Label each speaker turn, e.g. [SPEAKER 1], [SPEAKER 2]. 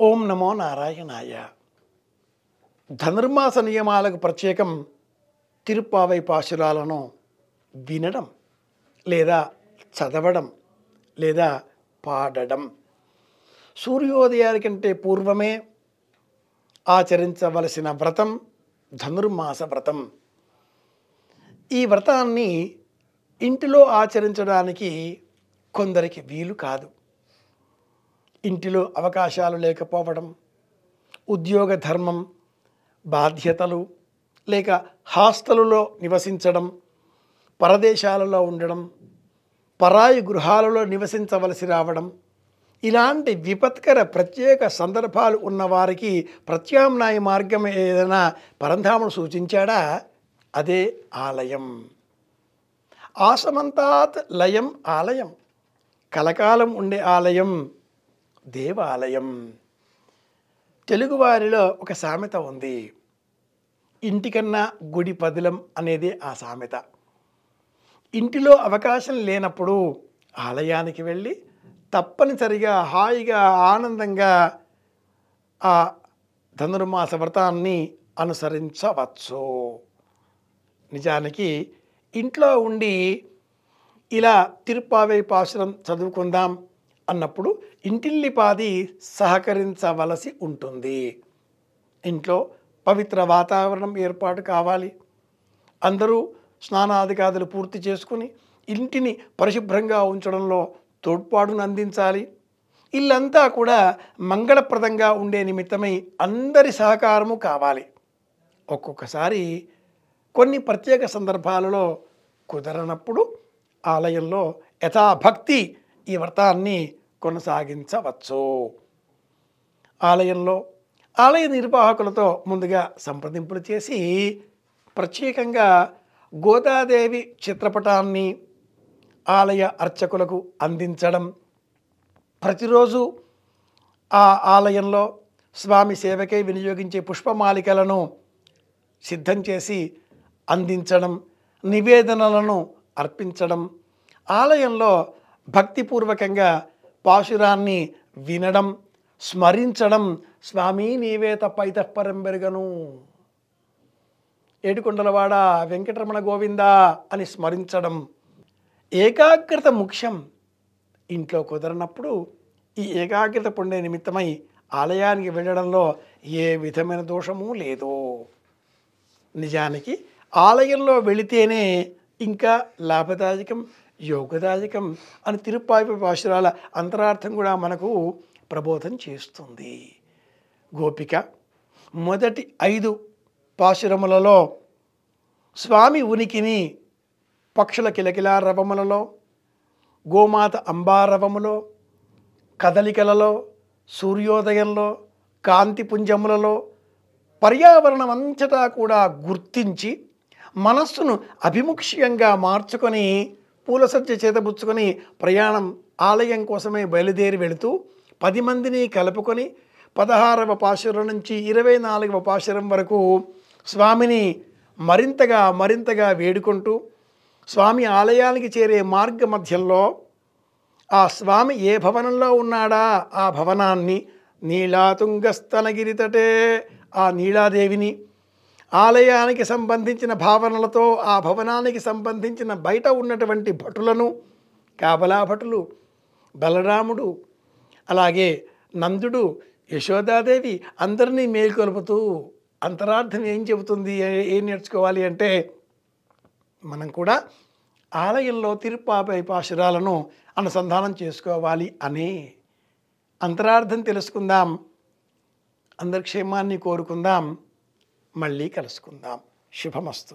[SPEAKER 1] ఓం నమో నారాయణాయ. ధనుర్మాస నియమాలకు ప్రత్యేకం తిరుప్పావై పాశురాలను వినడం లేదా చదవడం లేదా పాడడం. సూర్యోదయానికంటే పూర్వమే ఆచరించవలసిన వ్రతం ధనుర్మాస వ్రతం. ఈ వ్రతాన్ని ఇంటిలో ఆచరించడానికి కొందరికి వీలు కాదు. ఇంటిలో అవకాశాలు లేకపోవడం, ఉద్యోగ ధర్మం, బాధ్యతలు, లేక హాస్టలులో నివసించడం, పరదేశాలలో ఉండడం, పరాయి గృహాలలో నివసించవలసి రావడం, ఇలాంటి విపత్కర ప్రత్యేక సందర్భాలు ఉన్నవారికి ప్రత్యామ్నాయ మార్గం ఏదైనా పరంధాముడు సూచించాడా? అదే ఆలయం. ఆసమంతాత్ లయం ఆలయం. కలకాలం ఉండే ఆలయం దేవాలయం. తెలుగువారిలో ఒక సామెత ఉంది, ఇంటికన్నా గుడి పదిలం అనేది ఆ సామెత. ఇంటిలో అవకాశం లేనప్పుడు ఆలయానికి వెళ్ళి తప్పనిసరిగా హాయిగా ఆనందంగా ఆ ధనుర్మాస వ్రతాన్ని అనుసరించవచ్చు. నిజానికి ఇంట్లో ఉండి ఇలా తిరుప్పావై పాశురం చదువుకుందాం అన్నప్పుడు ఇంటిల్లిపాది సహకరించవలసి ఉంటుంది. ఇంట్లో పవిత్ర వాతావరణం ఏర్పాటు కావాలి. అందరూ స్నానాదికాదులు పూర్తి చేసుకుని ఇంటిని పరిశుభ్రంగా ఉంచడంలో తోడ్పాటును అందించాలి. ఇల్లంతా కూడా మంగళప్రదంగా ఉండే నిమిత్తమై అందరి సహకారము కావాలి. ఒక్కొక్కసారి కొన్ని ప్రత్యేక సందర్భాలలో కుదరనప్పుడు ఆలయంలో యథాభక్తి ఈ వ్రతాన్ని కొనసాగించవచ్చు. ఆలయంలో ఆలయ నిర్వాహకులతో ముందుగా సంప్రదింపులు చేసి ప్రత్యేకంగా గోదాదేవి చిత్రపటాన్ని ఆలయ అర్చకులకు అందించడం, ప్రతిరోజు ఆ ఆలయంలో స్వామి సేవకై వినియోగించే పుష్పమాలికలను సిద్ధం చేసి అందించడం, నివేదనలను అర్పించడం, ఆలయంలో భక్తిపూర్వకంగా పాశురాన్ని వినడం, స్మరించడం. స్వామి నీవే తప్ప ఇతఃపరం బెరుగను, ఏడుకొండలవాడ వెంకటరమణ గోవిందా అని స్మరించడం. ఏకాగ్రత ముఖ్యం. ఇంట్లో కుదరనప్పుడు ఈ ఏకాగ్రత పొందే నిమిత్తమై ఆలయానికి వెళ్ళడంలో ఏ విధమైన దోషము లేదు. నిజానికి ఆలయంలో వెళితేనే ఇంకా లాభదాయకం, యోగదాయకం అని తిరుప్పావై పాశురాల అంతరార్థం కూడా మనకు ప్రబోధం చేస్తుంది. గోపిక మొదటి 5 పాశురములలో స్వామి ఉనికిని పక్షుల కిలకిలా రవములలో, గోమాత అంబారవములో, కదలికలలో, సూర్యోదయంలో, కాంతిపుంజములలో, పర్యావరణం అంతటా కూడా గుర్తించి మనస్సును అభిముఖ్యంగా మార్చుకొని పూలసజ్జ చేతబుచ్చుకొని ప్రయాణం ఆలయం కోసమే బయలుదేరి వెళుతూ 10 మందిని కలుపుకొని 16వ పాశురం నుంచి 24వ పాశురం వరకు స్వామిని మరింతగా వేడుకుంటూ స్వామి ఆలయానికి చేరే మార్గ మధ్యంలో ఆ స్వామి ఏ భవనంలో ఉన్నాడా ఆ భవనాన్ని, నీలాతుంగస్తనగిరితటే ఆ నీలాదేవిని, ఆలయానికి సంబంధించిన భావనలతో ఆ భవనానికి సంబంధించిన బయట ఉన్నటువంటి భటులను, కాపలా భటులు, బలరాముడు, అలాగే నందుడు, యశోదాదేవి అందరినీ మేల్కొలుపుతూ అంతరార్థం ఏం చెబుతుంది, ఏం నేర్చుకోవాలి అంటే మనం కూడా ఆలయంలో తిరుప్పావై పాశురాలను అనుసంధానం చేసుకోవాలి అనే అంతరార్థం తెలుసుకుందాం. అందరి క్షేమాన్ని కోరుకుందాం. మళ్ళీ కలుసుకుందాం. శుభమస్తు.